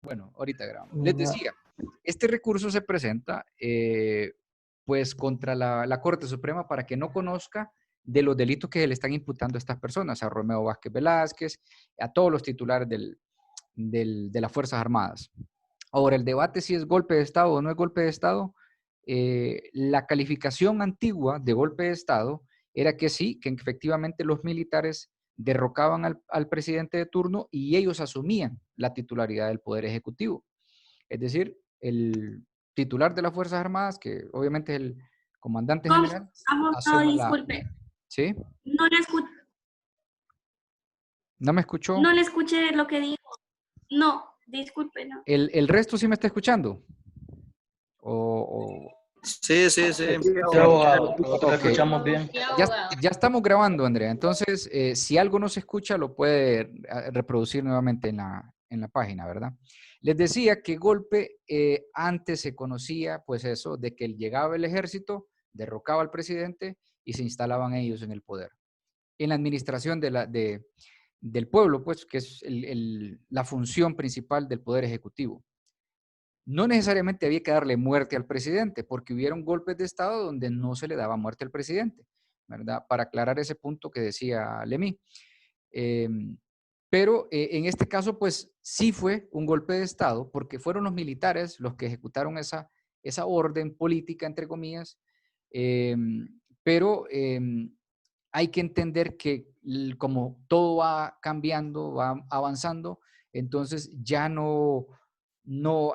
Bueno, ahorita grabamos. Les decía, este recurso se presenta pues contra la Corte Suprema para que no conozca de los delitos que le están imputando a estas personas, a Romeo Vázquez Velázquez, a todos los titulares de las Fuerzas Armadas. Ahora, el debate si es golpe de Estado o no es golpe de Estado, la calificación antigua de golpe de Estado era que sí, que efectivamente los militares derrocaban al presidente de turno y ellos asumían la titularidad del Poder Ejecutivo. Es decir, el titular de las Fuerzas Armadas, que obviamente es el comandante general, Abogado, asume la... disculpe. ¿Sí? No le, escu ¿No me escuchó? no le escuché lo que dijo. No, disculpe, no. ¿El resto sí me está escuchando? O... Sí, sí, sí. Sí, abogado, nosotros Ok, escuchamos bien. ya estamos grabando, Andrea. Entonces, si algo no se escucha, lo puede reproducir nuevamente en la página, ¿verdad? Les decía que golpe antes se conocía, pues eso, de que llegaba el ejército, derrocaba al presidente y se instalaban ellos en el poder. En la administración del pueblo, pues, que es la función principal del poder ejecutivo. No necesariamente había que darle muerte al presidente, porque hubieron golpes de Estado donde no se le daba muerte al presidente, ¿verdad? Para aclarar ese punto que decía Lemí. Eh, pero en este caso, pues sí fue un golpe de Estado, porque fueron los militares los que ejecutaron esa orden política, entre comillas, eh, pero hay que entender que como todo va cambiando, va avanzando, entonces ya no,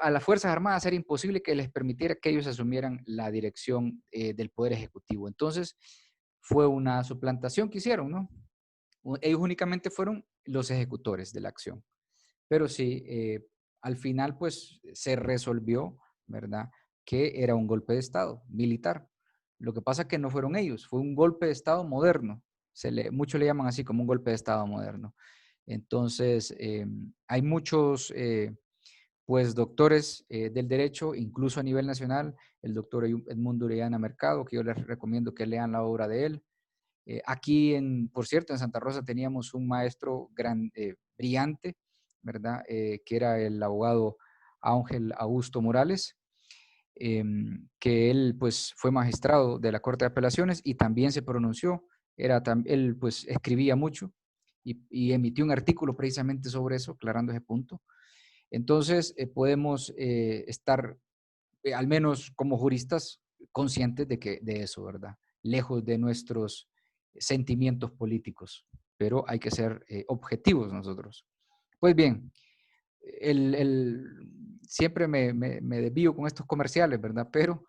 a las Fuerzas Armadas era imposible que les permitiera que ellos asumieran la dirección del Poder Ejecutivo. Entonces, fue una suplantación que hicieron, ¿no? Ellos únicamente fueron los ejecutores de la acción. Pero sí, al final, pues, se resolvió, ¿verdad? Que era un golpe de Estado militar. Lo que pasa es que no fueron ellos, fue un golpe de Estado moderno. Muchos le llaman así como un golpe de Estado moderno. Entonces, hay muchos pues doctores del derecho, incluso a nivel nacional, el doctor Edmundo Orellana Mercado, que yo les recomiendo que lean la obra de él. Aquí, por cierto, en Santa Rosa teníamos un maestro brillante, ¿verdad? Que era el abogado Ángel Augusto Morales, que él pues fue magistrado de la Corte de Apelaciones y también se pronunció, él pues escribía mucho y emitió un artículo precisamente sobre eso, aclarando ese punto. Entonces, podemos estar, al menos como juristas, conscientes de eso, ¿verdad? Lejos de nuestros sentimientos políticos, pero hay que ser objetivos nosotros. Pues bien, siempre me desvío con estos comerciales, ¿verdad? Pero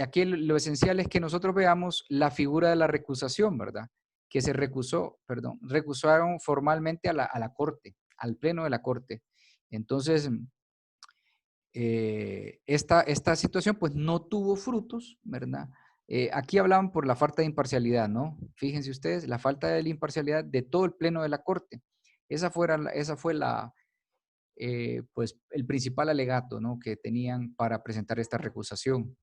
aquí lo esencial es que nosotros veamos la figura de la recusación, ¿verdad? Que se recusaron formalmente a la Corte, al Pleno de la Corte. Entonces, esta situación pues no tuvo frutos, ¿verdad? Aquí hablaban por la falta de imparcialidad, ¿no? Fíjense ustedes, la falta de la imparcialidad de todo el Pleno de la Corte. Esa fue pues el principal alegato, ¿no? Que tenían para presentar esta recusación.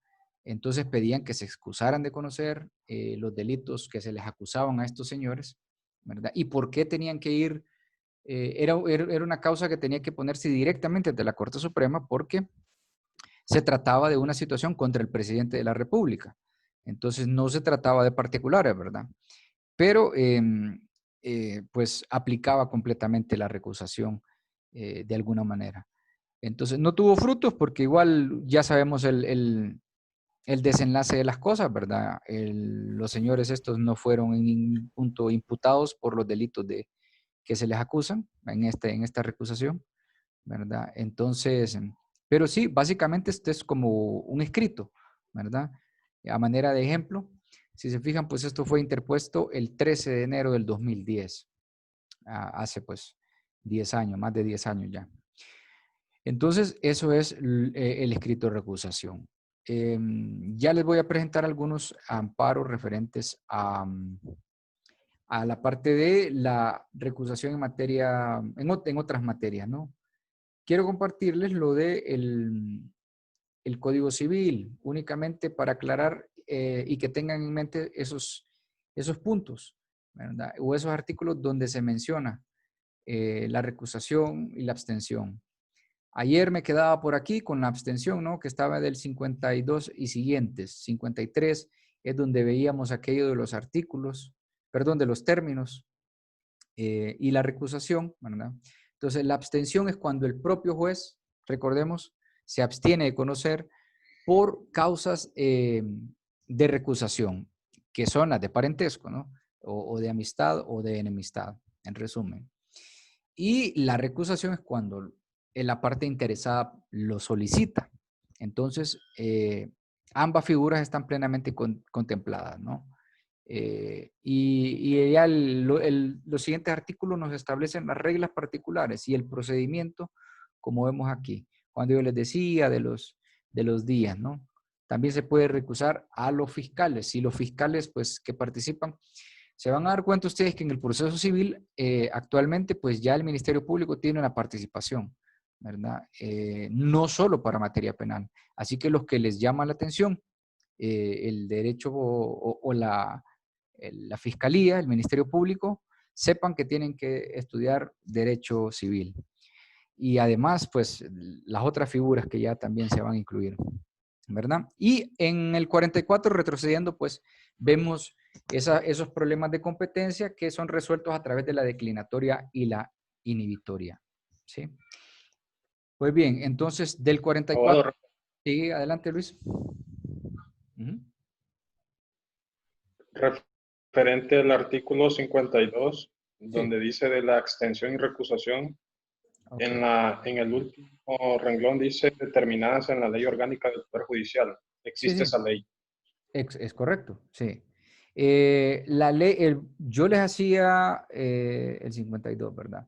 Entonces pedían que se excusaran de conocer los delitos que se les acusaban a estos señores, ¿verdad? Y por qué tenían que ir, era una causa que tenía que ponerse directamente ante la Corte Suprema porque se trataba de una situación contra el presidente de la República. Entonces no se trataba de particulares, ¿verdad? Pero pues aplicaba completamente la recusación de alguna manera. Entonces no tuvo frutos porque igual ya sabemos el desenlace de las cosas, ¿verdad? Los señores estos no fueron en ningún punto imputados por los delitos que se les acusan en esta recusación, ¿verdad? Entonces, pero sí, básicamente este es como un escrito, ¿verdad? A manera de ejemplo, si se fijan, pues esto fue interpuesto el 13 de enero del 2010, hace pues 10 años, más de 10 años ya. Entonces, eso es el escrito de recusación. Ya les voy a presentar algunos amparos referentes a la parte de la recusación en materia, en otras materias, ¿no? Quiero compartirles lo de el Código Civil, únicamente para aclarar y que tengan en mente esos puntos, ¿verdad? O esos artículos donde se menciona la recusación y la abstención. Ayer me quedaba por aquí con la abstención, ¿no? Que estaba del 52 y siguientes. 53 es donde veíamos aquello de los artículos, perdón, de los términos y la recusación, ¿verdad? Entonces, la abstención es cuando el propio juez, recordemos, se abstiene de conocer por causas de recusación, que son las de parentesco, ¿no? O de amistad o de enemistad, en resumen. Y la recusación es cuando la parte interesada lo solicita. Entonces, ambas figuras están plenamente contempladas, ¿no? Y ya los siguientes artículos nos establecen las reglas particulares y el procedimiento, como vemos aquí. Cuando yo les decía de los días, ¿no? También se puede recusar a los fiscales. Si los fiscales, pues, que participan, se van a dar cuenta ustedes que en el proceso civil, actualmente, pues, ya el Ministerio Público tiene una participación, ¿verdad? No solo para materia penal. Así que los que les llama la atención, el derecho o la fiscalía, el Ministerio Público, sepan que tienen que estudiar derecho civil. Y además, pues, las otras figuras que ya también se van a incluir, ¿verdad? Y en el 44, retrocediendo, pues, vemos esos problemas de competencia que son resueltos a través de la declinatoria y la inhibitoria, ¿sí? Pues bien, entonces, del 44, Abogado, sí, adelante, Luis. Ujú. referente al artículo 52, Sí, donde dice de la extensión y recusación, ok. en el último renglón dice determinadas en la ley orgánica del Poder Judicial. Sí, Existe sí. esa ley. Es correcto, sí. La ley, yo les hacía el 52, ¿verdad?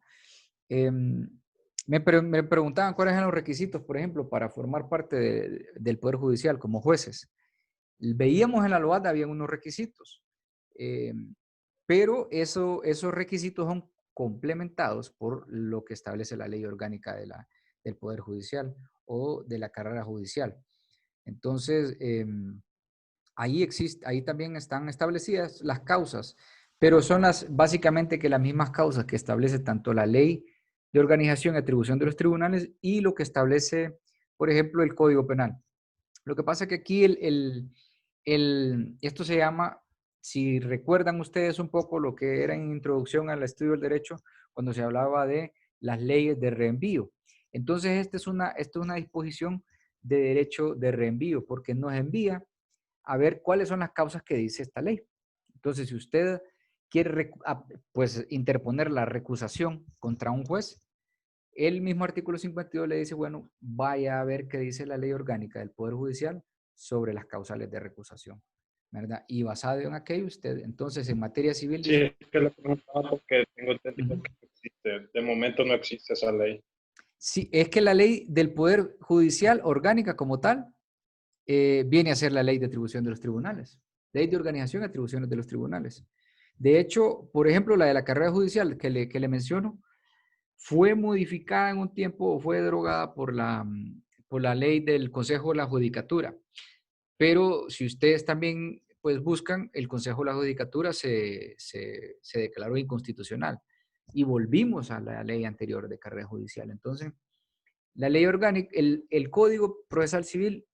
Em, me preguntaban cuáles eran los requisitos, por ejemplo, para formar parte del Poder Judicial como jueces. Veíamos en la LOAD, había unos requisitos, pero esos requisitos son complementados por lo que establece la ley orgánica del Poder Judicial o de la carrera judicial. Entonces, ahí también están establecidas las causas, pero son básicamente que las mismas causas que establece tanto la ley de organización y atribución de los tribunales y lo que establece, por ejemplo, el Código Penal. Lo que pasa es que aquí esto se llama, si recuerdan ustedes un poco lo que era en introducción al estudio del derecho, cuando se hablaba de las leyes de reenvío. Entonces, esta es una disposición de derecho de reenvío, porque nos envía a ver cuáles son las causas que dice esta ley. Entonces, si usted quiere pues, interponer la recusación contra un juez, el mismo artículo 52 le dice, bueno, vaya a ver qué dice la ley orgánica del Poder Judicial sobre las causales de recusación, ¿verdad? Y basado en aquello, usted, entonces, en materia civil Sí, dice, es que lo preguntaba porque tengo entendido uh-huh. que no existe. De momento no existe esa ley. Sí, es que la ley del Poder Judicial orgánica como tal viene a ser la ley de atribución de los tribunales, ley de organización y atribuciones de los tribunales. De hecho, por ejemplo, la de la carrera judicial que le menciono, fue modificada en un tiempo o fue derogada por la ley del Consejo de la Judicatura. Pero si ustedes también pues buscan, el Consejo de la Judicatura se declaró inconstitucional y volvimos a la ley anterior de carrera judicial. Entonces, la ley orgánica, el Código Procesal Civil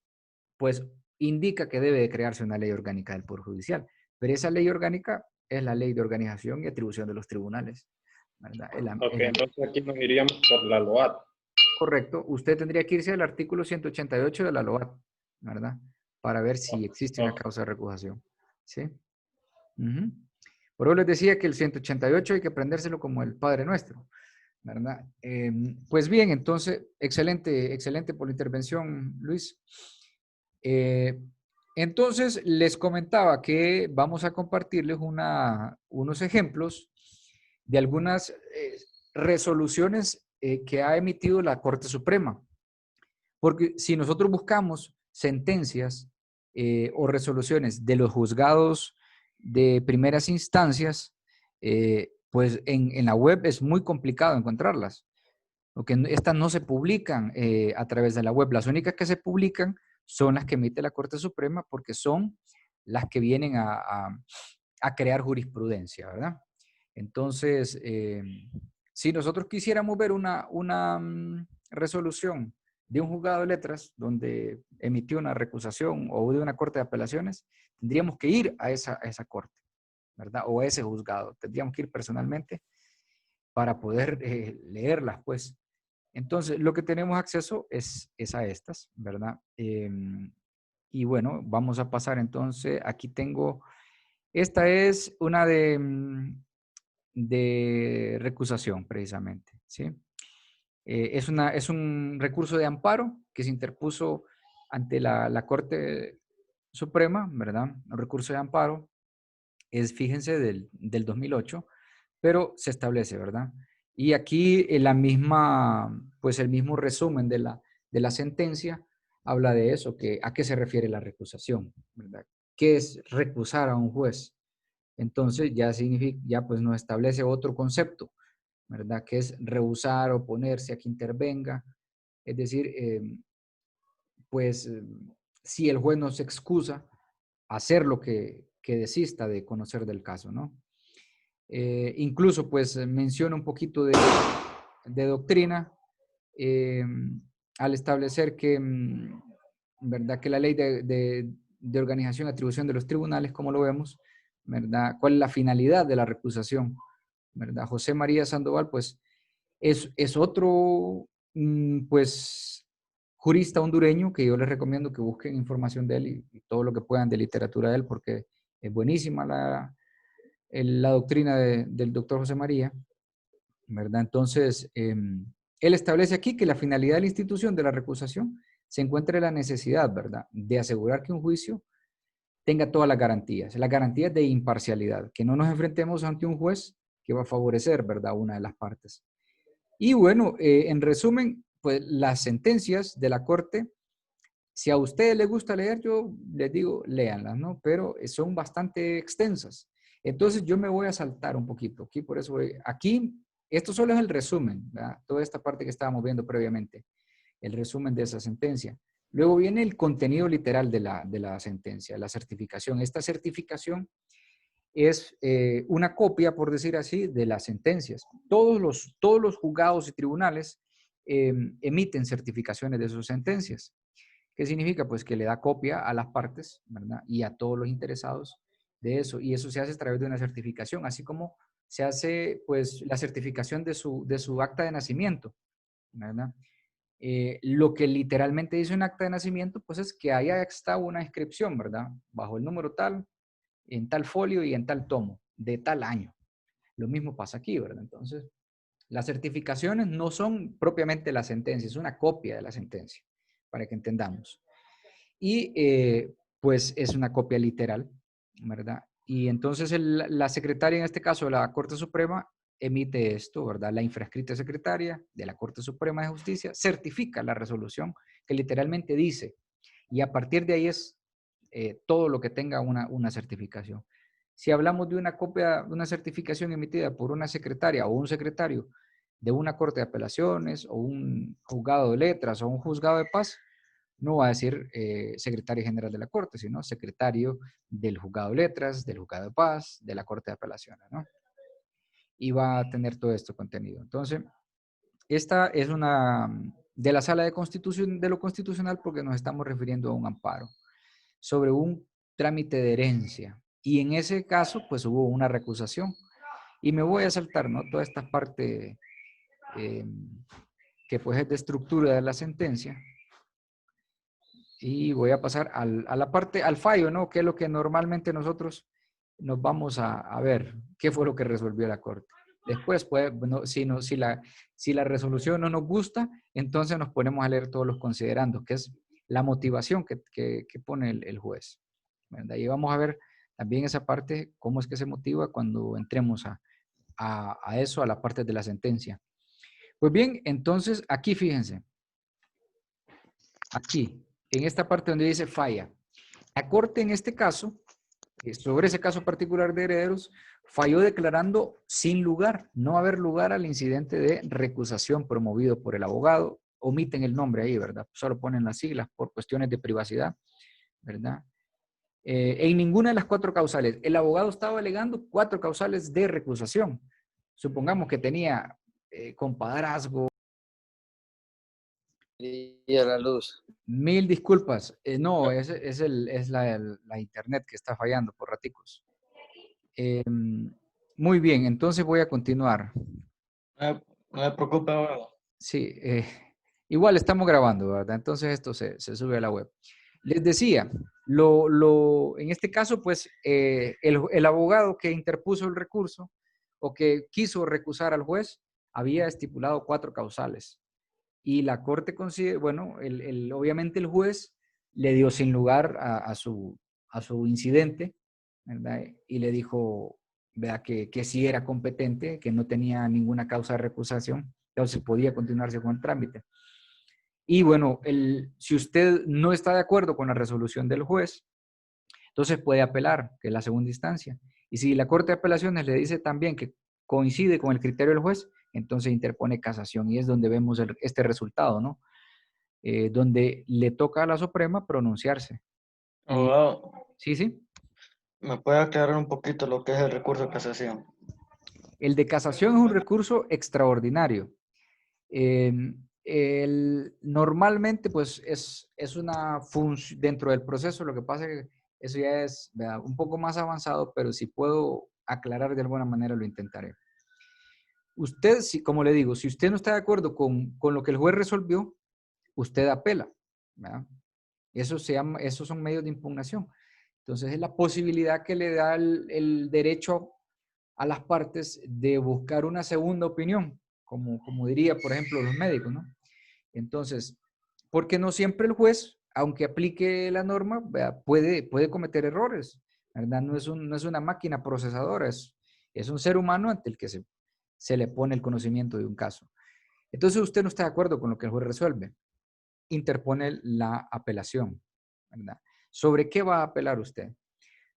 pues indica que debe de crearse una ley orgánica del Poder Judicial, pero esa ley orgánica es la ley de organización y atribución de los tribunales, ¿verdad? Ok, entonces aquí nos iríamos por la LOAD. Correcto, usted tendría que irse al artículo 188 de la LOAT, ¿verdad? Para ver si existe una Ok, causa de recusación, ¿sí? Ujú. Por eso les decía que el 188 hay que aprendérselo como el Padre Nuestro, ¿verdad? Pues bien, entonces, excelente, excelente por la intervención, Luis. Eh, entonces, les comentaba que vamos a compartirles unos ejemplos de algunas resoluciones que ha emitido la Corte Suprema. Porque si nosotros buscamos sentencias o resoluciones de los juzgados de primeras instancias, pues en la web es muy complicado encontrarlas. Porque estas no se publican a través de la web. Las únicas que se publican son las que emite la Corte Suprema porque son las que vienen a crear jurisprudencia, ¿verdad? Entonces, si nosotros quisiéramos ver resolución de un juzgado de letras donde emitió una recusación o de una corte de apelaciones, tendríamos que ir a esa corte, ¿verdad? O a ese juzgado. Tendríamos que ir personalmente para poder leerlas, pues. Entonces, lo que tenemos acceso es a estas, ¿verdad? Y bueno, vamos a pasar entonces, aquí tengo, esta es una de recusación, precisamente, ¿sí? Es un recurso de amparo que se interpuso ante la Corte Suprema, ¿verdad? Un recurso de amparo es, fíjense, del 2008, pero se establece, ¿verdad? Y aquí pues el mismo resumen de la sentencia habla de eso, que a qué se refiere la recusación, ¿verdad? ¿Qué es recusar a un juez? Entonces ya significa, ya pues nos establece otro concepto, ¿verdad? Que es rehusar, oponerse a que intervenga. Es decir, pues si el juez no se excusa, hacer lo que desista de conocer del caso, ¿no? Incluso pues menciona un poquito de doctrina al establecer que, ¿verdad? Que la ley de organización y atribución de los tribunales, como lo vemos, ¿verdad? ¿Cuál es la finalidad de la recusación? ¿Verdad? José María Sandoval, pues, es otro, pues, jurista hondureño que yo les recomiendo que busquen información de él y todo lo que puedan de literatura de él, porque es buenísima la doctrina del doctor José María, ¿verdad? Entonces, él establece aquí que la finalidad de la institución de la recusación se encuentra en la necesidad, ¿verdad?, de asegurar que un juicio tenga todas las garantías de imparcialidad, que no nos enfrentemos ante un juez que va a favorecer, ¿verdad?, una de las partes. Y bueno, en resumen, pues las sentencias de la Corte, si a ustedes les gusta leer, yo les digo, léanlas, ¿no? Pero son bastante extensas. Entonces yo me voy a saltar un poquito. Aquí, por eso, aquí, esto solo es el resumen, ¿verdad? Toda esta parte que estábamos viendo previamente, el resumen de esa sentencia. Luego viene el contenido literal de la sentencia, la certificación. Esta certificación es una copia, por decir así, de las sentencias. Todos los juzgados y tribunales emiten certificaciones de sus sentencias. ¿Qué significa? Pues que le da copia a las partes, ¿verdad? Y a todos los interesados de eso. Y eso se hace a través de una certificación, así como se hace, pues, la certificación de su acta de nacimiento, ¿verdad? Lo que literalmente dice un acta de nacimiento, pues es que ahí está una inscripción, ¿verdad? Bajo el número tal, en tal folio y en tal tomo, de tal año. Lo mismo pasa aquí, ¿verdad? Entonces, las certificaciones no son propiamente la sentencia, es una copia de la sentencia, para que entendamos. Y pues es una copia literal, ¿verdad? Y entonces la secretaria, en este caso de la Corte Suprema, emite esto, ¿verdad? La infrascrita secretaria de la Corte Suprema de Justicia certifica la resolución que literalmente dice, y a partir de ahí es todo lo que tenga una certificación. Si hablamos de una copia, de una certificación emitida por una secretaria o un secretario de una corte de apelaciones o un juzgado de letras o un juzgado de paz, no va a decir secretario general de la corte, sino secretario del juzgado de letras, del juzgado de paz, de la corte de apelaciones, ¿no? Y va a tener todo esto contenido. Entonces, esta es una de la sala de constitución, de lo constitucional, porque nos estamos refiriendo a un amparo sobre un trámite de herencia. Y en ese caso, pues hubo una recusación. Y me voy a saltar, ¿no? Toda esta parte que pues es de estructura de la sentencia. Y voy a pasar a la parte, al fallo, ¿no? Que es lo que normalmente nosotros nos vamos a ver. ¿Qué fue lo que resolvió la Corte? Después, pues, bueno, si la resolución no nos gusta, entonces nos ponemos a leer todos los considerandos, que es la motivación que pone el juez, ¿verdad? Y vamos a ver también esa parte, cómo es que se motiva cuando entremos a eso, a la parte de la sentencia. Pues bien, entonces aquí fíjense, aquí, en esta parte donde dice falla. La Corte en este caso, sobre ese caso particular de herederos, falló declarando sin lugar, no haber lugar al incidente de recusación promovido por el abogado. Omiten el nombre ahí, ¿verdad? Solo ponen las siglas por cuestiones de privacidad, ¿verdad? En ninguna de las 4 causales. El abogado estaba alegando 4 causales de recusación. Supongamos que tenía compadrazgo, la luz. Mil disculpas. No, es la internet que está fallando por raticos. Muy bien, entonces voy a continuar. No me preocupe ahora. Sí, igual estamos grabando, ¿verdad? Entonces esto se sube a la web. Les decía, en este caso, pues, el abogado que interpuso el recurso o que quiso recusar al juez había estipulado 4 causales. Y la corte considera, bueno, obviamente el juez le dio sin lugar a su incidente, ¿verdad? Y le dijo, ¿verdad? Que sí era competente, que no tenía ninguna causa de recusación, entonces podía continuarse con el trámite. Y bueno, si usted no está de acuerdo con la resolución del juez, entonces puede apelar, que es la segunda instancia. Y si la Corte de Apelaciones le dice también que coincide con el criterio del juez, entonces interpone casación y es donde vemos este resultado, ¿no? Donde le toca a la Suprema pronunciarse. Abogado, Sí, sí. ¿me puede aclarar un poquito lo que es el recurso de casación? El de casación es un recurso extraordinario. Normalmente, pues, es una función dentro del proceso. Lo que pasa es que eso ya es, ¿verdad?, un poco más avanzado, pero si puedo aclarar de alguna manera, lo intentaré. Usted, como le digo, si usted no está de acuerdo con lo que el juez resolvió, usted apela, ¿verdad? Esos son medios de impugnación. Entonces, es la posibilidad que le da el derecho a las partes de buscar una segunda opinión, como diría, por ejemplo, los médicos, ¿no? Entonces, porque no siempre el juez, aunque aplique la norma, ¿verdad?, puede cometer errores, ¿verdad? No es una máquina procesadora, es un ser humano ante el que se le pone el conocimiento de un caso. Entonces, usted no está de acuerdo con lo que el juez resuelve, interpone la apelación, ¿verdad? ¿Sobre qué va a apelar usted?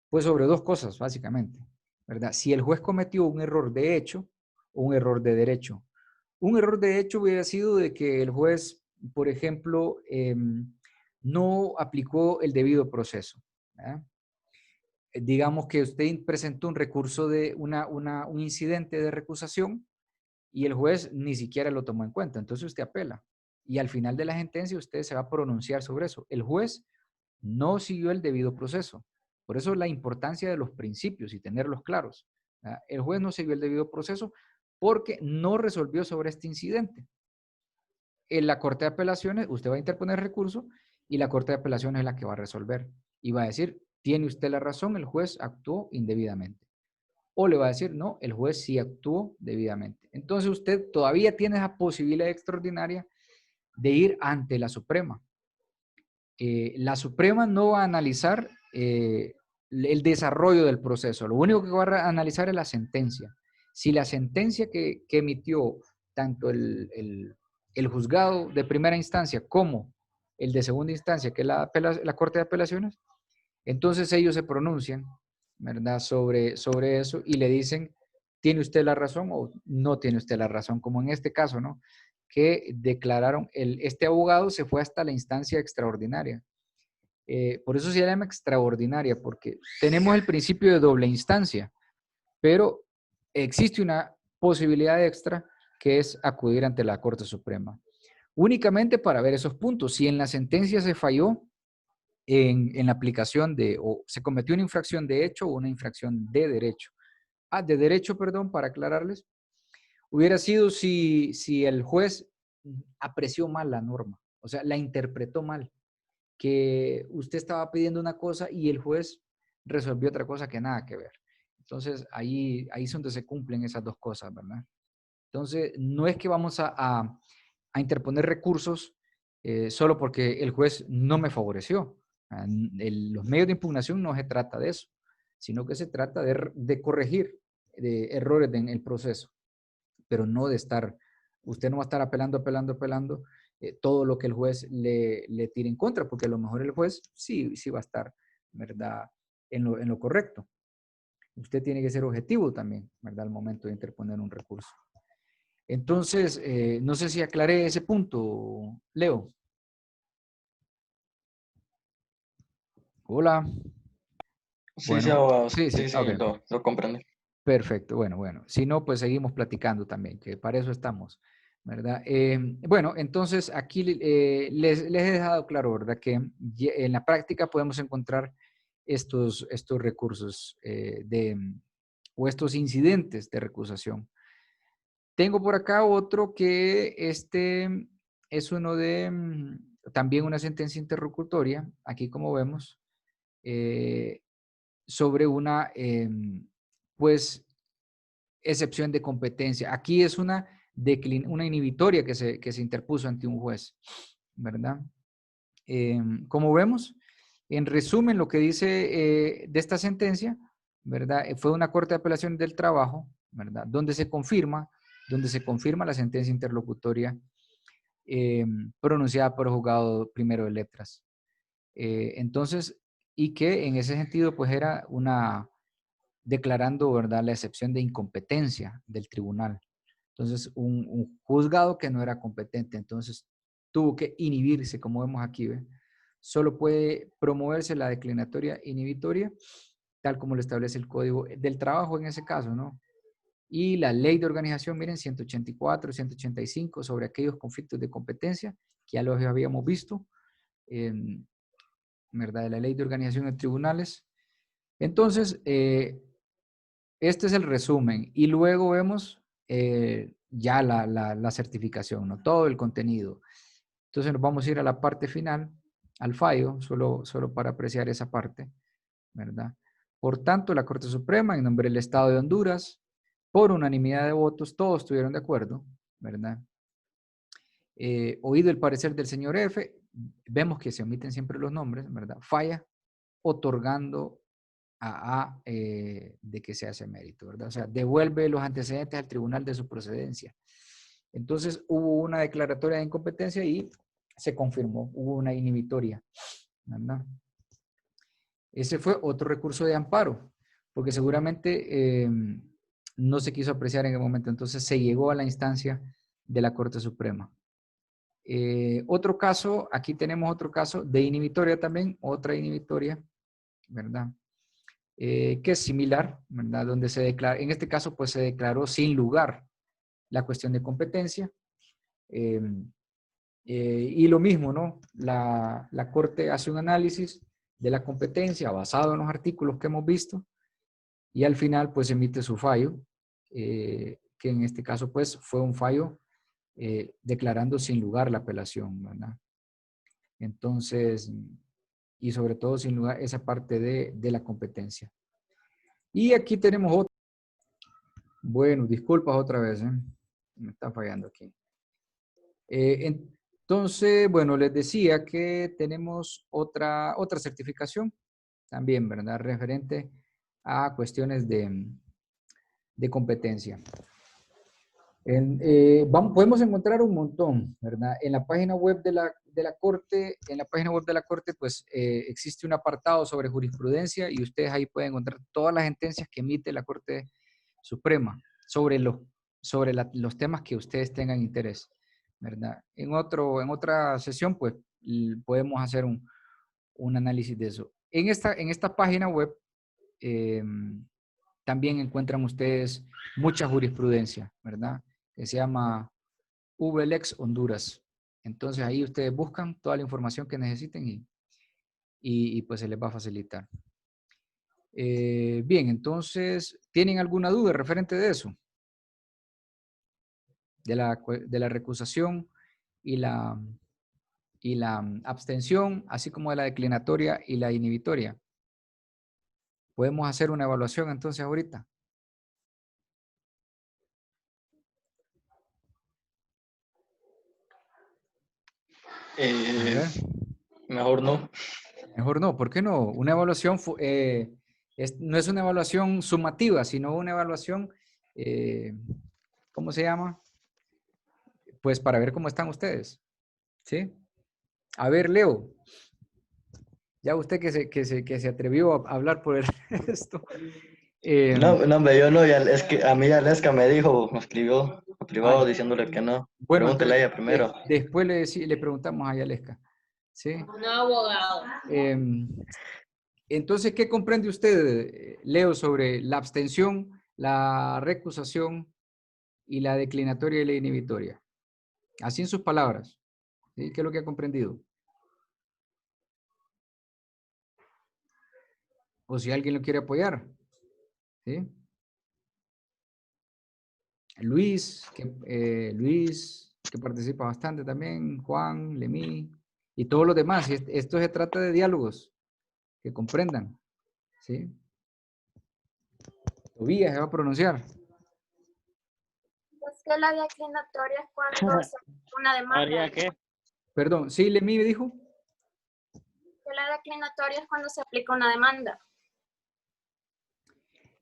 Pues sobre 2 cosas, básicamente, ¿verdad? Si el juez cometió un error de hecho o un error de derecho. Un error de hecho hubiera sido de que el juez, por ejemplo, no aplicó el debido proceso, ¿verdad? Digamos que usted presentó un recurso de un incidente de recusación y el juez ni siquiera lo tomó en cuenta. Entonces usted apela y al final de la sentencia usted se va a pronunciar sobre eso. El juez no siguió el debido proceso. Por eso la importancia de los principios y tenerlos claros. ¿Verdad? El juez no siguió el debido proceso porque no resolvió sobre este incidente. En la Corte de Apelaciones usted va a interponer recurso y la Corte de Apelaciones es la que va a resolver y va a decir, tiene usted la razón, el juez actuó indebidamente. O le va a decir, no, el juez sí actuó debidamente. Entonces usted todavía tiene esa posibilidad extraordinaria de ir ante la Suprema. La Suprema no va a analizar el desarrollo del proceso. Lo único que va a analizar es la sentencia. Si la sentencia que emitió tanto el juzgado de primera instancia como el de segunda instancia, que es la Corte de Apelaciones, entonces ellos se pronuncian, ¿verdad?, sobre eso y le dicen, ¿tiene usted la razón o no tiene usted la razón? Como en este caso, ¿no?, que declararon, este abogado se fue hasta la instancia extraordinaria. Por eso se llama extraordinaria, porque tenemos el principio de doble instancia, pero existe una posibilidad extra que es acudir ante la Corte Suprema. Únicamente para ver esos puntos. Si en la sentencia se falló en la aplicación o se cometió una infracción de hecho o una infracción de derecho. De derecho, perdón, para aclararles, hubiera sido si el juez apreció mal la norma, o sea, la interpretó mal, que usted estaba pidiendo una cosa y el juez resolvió otra cosa que nada que ver. Entonces, ahí es donde se cumplen esas 2 cosas, ¿verdad? Entonces, no es que vamos a interponer recursos solo porque el juez no me favoreció. Los medios de impugnación no se trata de eso, sino que se trata de corregir errores en el proceso, pero no de usted no va a estar apelando todo lo que el juez le tire en contra, porque a lo mejor el juez sí va a estar, ¿verdad?, en lo correcto. Usted tiene que ser objetivo también, ¿verdad?, al momento de interponer un recurso. Entonces, no sé si aclaré ese punto, Leo. Hola. Sí, Bueno, sí, abogado. sí, Sí, ok. sí, lo comprendí. Perfecto, bueno. Si no, pues seguimos platicando también, que para eso estamos. ¿verdad? Bueno, entonces aquí les he dejado claro, ¿verdad? Que en la práctica podemos encontrar estos recursos o estos incidentes de recusación. Tengo por acá otro que es uno de también una sentencia interlocutoria, aquí como vemos, sobre una, pues, excepción de competencia. Aquí es una inhibitoria que se interpuso ante un juez, ¿verdad? Como vemos, en resumen, lo que dice de esta sentencia, ¿verdad? Fue una Corte de Apelaciones del Trabajo, ¿verdad? Donde se confirma la sentencia interlocutoria pronunciada por el juzgado primero de letras. Entonces, y que en ese sentido, pues era declarando, ¿verdad?, la excepción de incompetencia del tribunal. Entonces, un juzgado que no era competente, entonces tuvo que inhibirse, como vemos aquí, ¿ve? Solo puede promoverse la declinatoria inhibitoria, tal como lo establece el Código del Trabajo en ese caso, ¿no? Y la ley de organización, miren, 184, 185, sobre aquellos conflictos de competencia, que ya los habíamos visto, ¿verdad? De la ley de organización de tribunales. Entonces, este es el resumen. Y luego vemos ya la certificación, ¿no? Todo el contenido. Entonces nos vamos a ir a la parte final, al fallo, solo para apreciar esa parte, ¿verdad? Por tanto, la Corte Suprema, en nombre del Estado de Honduras, por unanimidad de votos, todos estuvieron de acuerdo, ¿verdad? Oído el parecer del señor F, vemos que se omiten siempre los nombres, ¿verdad? Falla otorgando a A de que se hace mérito, ¿verdad? O sea, devuelve los antecedentes al tribunal de su procedencia. Entonces hubo una declaratoria de incompetencia y se confirmó, hubo una inhibitoria, ¿verdad? Ese fue otro recurso de amparo, porque seguramente no se quiso apreciar en el momento, entonces se llegó a la instancia de la Corte Suprema. Otro caso, aquí tenemos otro caso de inhibitoria también, otra inhibitoria, ¿verdad? Que es similar, ¿verdad? Donde se declara, en este caso, pues se declaró sin lugar la cuestión de competencia. Y lo mismo, ¿no? La Corte hace un análisis de la competencia basado en los artículos que hemos visto y al final, pues emite su fallo, que en este caso, pues fue un fallo declarando sin lugar la apelación, ¿verdad? Entonces, y sobre todo sin lugar esa parte de la competencia. Y aquí tenemos otro. Bueno, disculpas otra vez, ¿eh? Me está fallando aquí. Entonces, bueno, les decía que tenemos otra certificación también, ¿verdad? Referente a cuestiones de competencia. Podemos encontrar un montón, ¿verdad? En la página web de la Corte, pues existe un apartado sobre jurisprudencia y ustedes ahí pueden encontrar todas las sentencias que emite la Corte Suprema sobre los temas que ustedes tengan interés, ¿verdad? En otra sesión, pues podemos hacer un análisis de eso. En esta página web también encuentran ustedes mucha jurisprudencia, ¿verdad? Que se llama VLEX Honduras. Entonces ahí ustedes buscan toda la información que necesiten y pues se les va a facilitar. Bien, entonces, ¿tienen alguna duda referente de eso? De la recusación y la abstención, así como de la declinatoria y la inhibitoria. Podemos hacer una evaluación entonces ahorita. Mejor no. Mejor no, ¿por qué no? Una evaluación no es una evaluación sumativa, sino una evaluación, ¿cómo se llama? Pues para ver cómo están ustedes. ¿Sí? A ver, Leo. Ya usted que se atrevió a hablar por el resto. No, hombre, yo no, es que a mí Aleska me dijo, me escribió a privado diciéndole que no. Bueno, Pregúntele a entonces, ella primero. después le preguntamos a Yaleska. ¿Sí? No, abogado. Entonces, ¿qué comprende usted, Leo, sobre la abstención, la recusación y la declinatoria y la inhibitoria? Así en sus palabras. ¿Sí? ¿Qué es lo que ha comprendido? O si alguien lo quiere apoyar. ¿Sí? Luis, que participa bastante también, Juan, Lemí, y todos los demás. Y esto se trata de diálogos, que comprendan. ¿Sí? Tobías se va a pronunciar. Es que la declinatoria es cuando se aplica una demanda. ¿Haría qué? Perdón, ¿sí, Lemí me dijo? Que la declinatoria es cuando se aplica una demanda.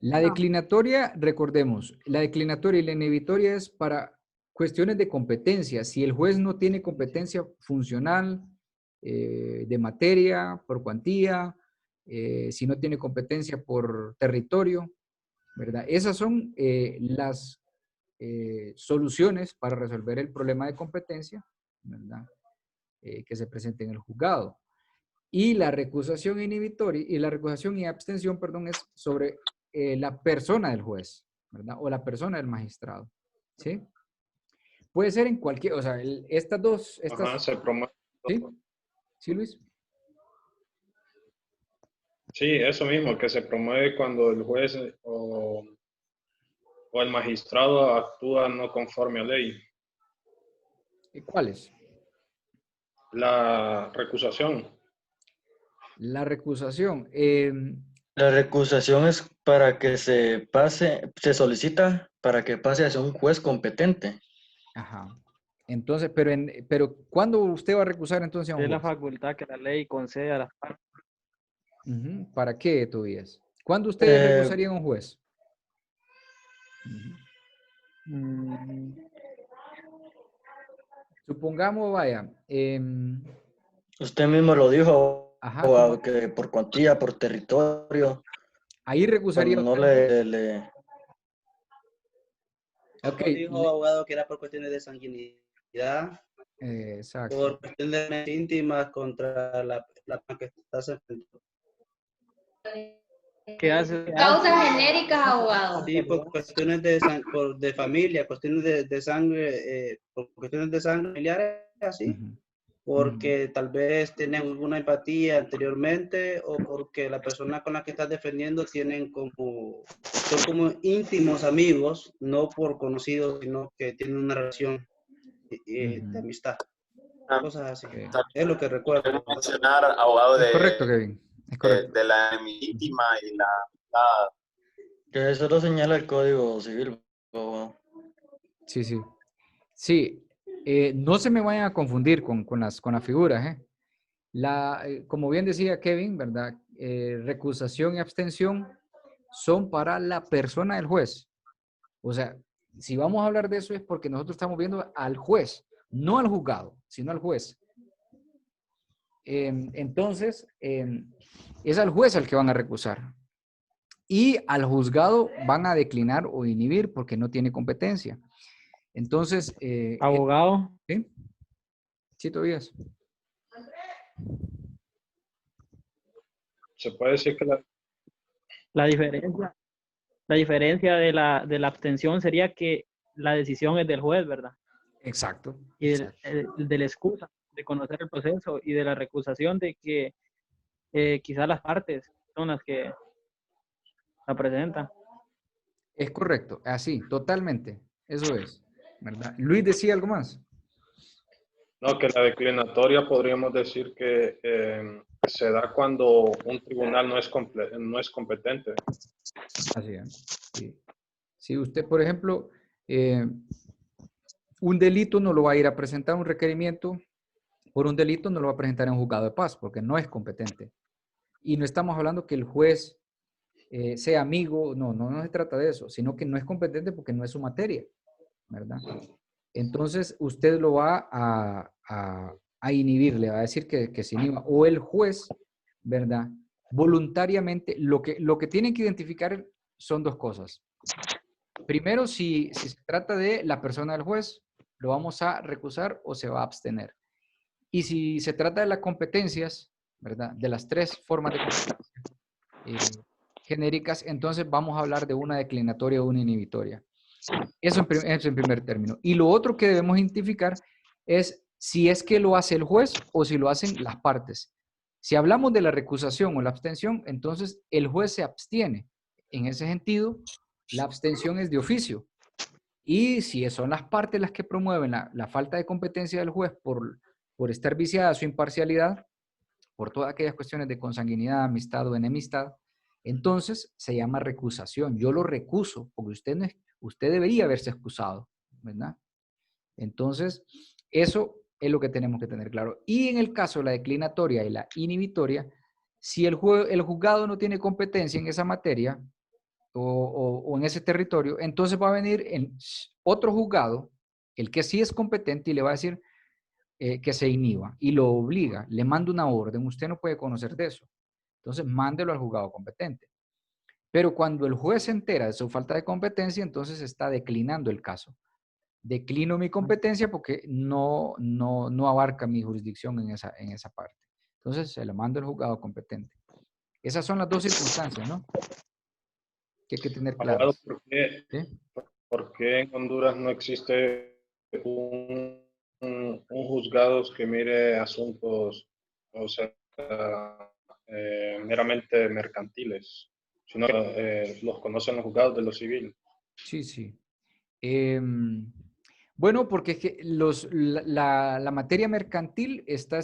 La No. declinatoria, recordemos, la declinatoria y la inhibitoria es para cuestiones de competencia. Si el juez no tiene competencia funcional, de materia, por cuantía, si no tiene competencia por territorio, ¿verdad? Esas son las soluciones para resolver el problema de competencia, ¿verdad? Que se presenta en el juzgado. Y la recusación inhibitoria y la recusación y abstención, perdón, es sobre la persona del juez, ¿verdad? O la persona del magistrado, ¿sí? Puede ser en cualquier, o sea, estas dos, Ajá, se promueve. ¿sí? ¿Sí, Luis? Sí, eso mismo, que se promueve cuando el juez o el magistrado actúa no conforme a ley. ¿Y cuáles? La recusación. La recusación. La recusación es para que se pase, se solicita para que pase hacia un juez competente. Ajá. Entonces, pero ¿cuándo usted va a recusar entonces a un Es la juez? facultad que la ley concede a las partes. Ujú. ¿Para qué, Tobías? ¿Cuándo usted recusaría a un juez? Ujú. Mm, Supongamos, vaya, Usted mismo lo dijo, ajá, abogado, que por cuantía, por territorio, ahí recusaría cuando no usted un juez. le... Ok, Dijo abogado que era por cuestiones de sanguinidad, exacto. por cuestiones de íntimas contra la que está enfrentando. ¿Qué hace? Causas genéricas, abogado. Sí, por cuestiones de familia, cuestiones de sangre, por cuestiones de sangre familiares, así, Ujú. porque tal vez tienen alguna empatía anteriormente o porque la persona con la que estás defendiendo son como íntimos amigos, no por conocidos, sino que tienen una relación de Ujú. amistad, cosas así. Ok. Es lo que recuerdo. Queremos mencionar, abogado, Es correcto, Kevin. Es correcto. de la íntima y la... Que eso lo señala el Código Civil, abogado. Sí, sí. Sí, no se me vayan a confundir con las figuras, ¿eh? Como bien decía Kevin, ¿verdad? Recusación y abstención son para la persona del juez. O sea, si vamos a hablar de eso es porque nosotros estamos viendo al juez, no al juzgado, sino al juez. Entonces, es al juez al que van a recusar. Y al juzgado van a declinar o inhibir porque no tiene competencia. Entonces, Abogado, ¿sí? Sí, Tobías. Se puede decir que la diferencia de la abstención sería que la decisión es del juez, ¿verdad? Exacto. Y Exacto. de la excusa, de conocer el proceso y de la recusación de que quizás las partes son las que la presentan. Es correcto, así, totalmente. Eso es, ¿verdad? Luis decía algo más. no, que la declinatoria podríamos decir que se da cuando un tribunal no es competente. Así es. Sí. Si usted, por ejemplo, un delito no lo va a ir a presentar, un requerimiento por un delito no lo va a presentar en un juzgado de paz porque no es competente. Y no estamos hablando que el juez sea amigo, no se trata de eso, sino que no es competente porque no es su materia, ¿verdad? Entonces usted lo va a inhibir, le va a decir que se inhiba. O el juez, ¿verdad? Voluntariamente, lo que tienen que identificar son dos cosas. Primero, si se trata de la persona del juez, lo vamos a recusar o se va a abstener. Y si se trata de las competencias, ¿verdad? De las tres formas de competencia genéricas, entonces vamos a hablar de una declinatoria o una inhibitoria. Eso en primer término. Y lo otro que debemos identificar es si es que lo hace el juez o si lo hacen las partes. Si hablamos de la recusación o la abstención, entonces el juez se abstiene. En ese sentido, la abstención es de oficio. Y si son las partes las que promueven la falta de competencia del juez por estar viciada su imparcialidad, por todas aquellas cuestiones de consanguinidad, amistad o enemistad, entonces se llama recusación. Yo lo recuso porque usted debería haberse excusado, ¿verdad? Entonces, eso es lo que tenemos que tener claro. Y en el caso de la declinatoria y la inhibitoria, si el juzgado no tiene competencia en esa materia o en ese territorio, entonces va a venir en otro juzgado, el que sí es competente, y le va a decir que se inhiba y lo obliga, le manda una orden, usted no puede conocer de eso. Entonces, mándelo al juzgado competente. Pero cuando el juez se entera de su falta de competencia, entonces está declinando el caso. Declino mi competencia porque no abarca mi jurisdicción en esa parte. Entonces, se le manda al juzgado competente. Esas son las dos circunstancias, ¿no? Que hay que tener Abogado, claras. ¿por ¿Sí? qué en Honduras no existe un juzgado que mire asuntos, o sea, meramente mercantiles, sino que los conocen los juzgados de lo civil? Sí, sí. Bueno, porque es que la materia mercantil está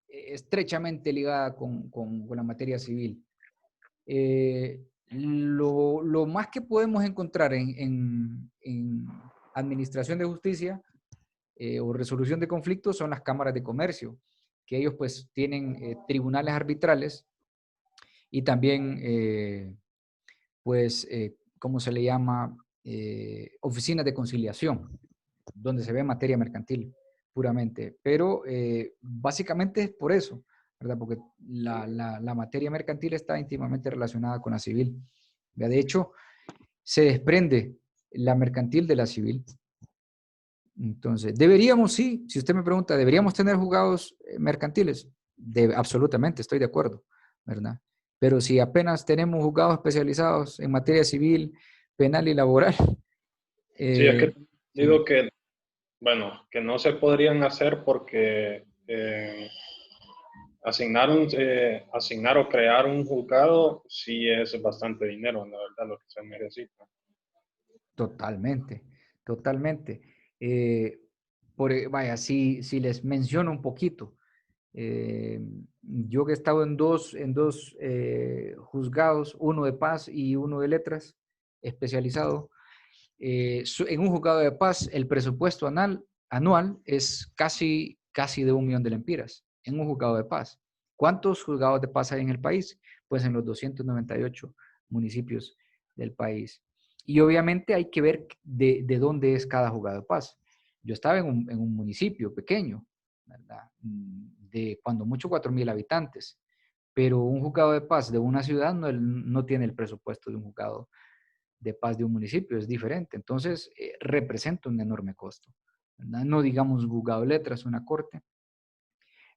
estrechamente ligada con la materia civil. Lo más que podemos encontrar en administración de justicia o resolución de conflictos son las cámaras de comercio, que ellos pues tienen tribunales arbitrales y también pues, ¿cómo se le llama? Oficinas de conciliación, donde se ve materia mercantil puramente. Pero básicamente es por eso, ¿verdad? Porque la materia mercantil está íntimamente relacionada con la civil. De hecho, se desprende la mercantil de la civil. Entonces, deberíamos, sí, si usted me pregunta, ¿deberíamos tener juzgados mercantiles? Absolutamente, estoy de acuerdo, ¿verdad? Pero si apenas tenemos juzgados especializados en materia civil, penal y laboral. Sí, es que digo sí. que, bueno, que no se podrían hacer porque asignar o crear un juzgado sí es bastante dinero, la verdad, lo que se necesita. Totalmente, totalmente. Vaya, si les menciono un poquito, yo que he estado en dos juzgados, uno de paz y uno de letras, especializado. En un juzgado de paz, el presupuesto anual es casi de 1 millón de lempiras, en un juzgado de paz. ¿Cuántos juzgados de paz hay en el país? Pues en los 298 municipios del país. Y obviamente hay que ver de dónde es cada juzgado de paz. Yo estaba en un municipio pequeño, ¿verdad? De cuando mucho 4,000 habitantes, pero un juzgado de paz de una ciudad no tiene el presupuesto de un juzgado de paz de un municipio, es diferente. Entonces, representa un enorme costo, ¿verdad? No digamos juzgado de letras, una corte.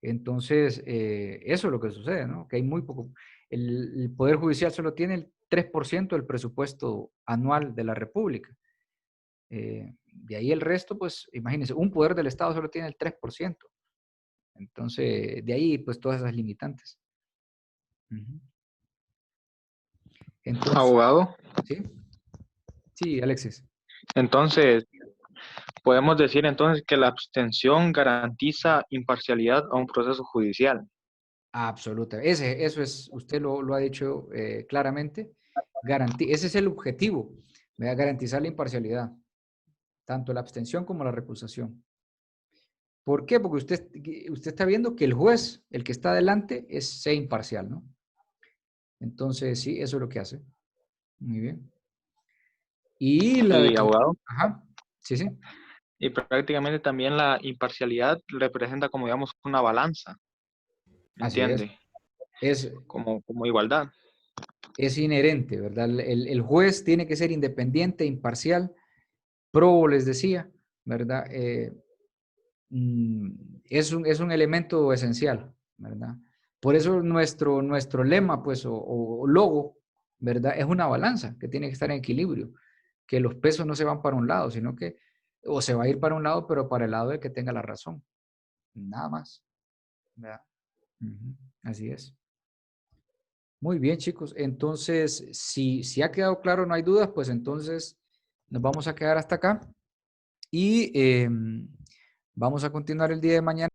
Entonces, eso es lo que sucede, ¿no? Que hay muy poco. El Poder Judicial solo tiene el 3% del presupuesto anual de la República. De ahí el resto, pues, imagínense, un poder del Estado solo tiene el 3%. Entonces, de ahí, pues, todas esas limitantes. Entonces, Abogado, ¿sí? Sí, Alexis. entonces, podemos decir entonces que la abstención garantiza imparcialidad a un proceso judicial. Absoluta. Eso es, usted lo ha dicho claramente. Ese es el objetivo, ¿verdad? Garantizar la imparcialidad, tanto la abstención como la recusación. ¿Por qué? Porque usted está viendo que el juez, el que está adelante, sea imparcial, ¿no? Entonces, sí, eso es lo que hace. Muy bien. Y Y abogado, Ajá, sí, sí. y prácticamente también la imparcialidad representa como digamos una balanza, ¿me Así es. entiende? Es, Como igualdad. es inherente, ¿verdad? El juez tiene que ser independiente, imparcial. Probo les decía, ¿verdad? Es un elemento esencial, ¿verdad? Por eso nuestro lema, pues, o logo, ¿verdad? Es una balanza que tiene que estar en equilibrio, que los pesos no se van para un lado, sino que, o se va a ir para un lado, pero para el lado de que tenga la razón, Nada más. ¿Verdad? Ujú, así es. Muy bien, chicos. Entonces, si ha quedado claro, no hay dudas, pues entonces nos vamos a quedar hasta acá y vamos a continuar el día de mañana.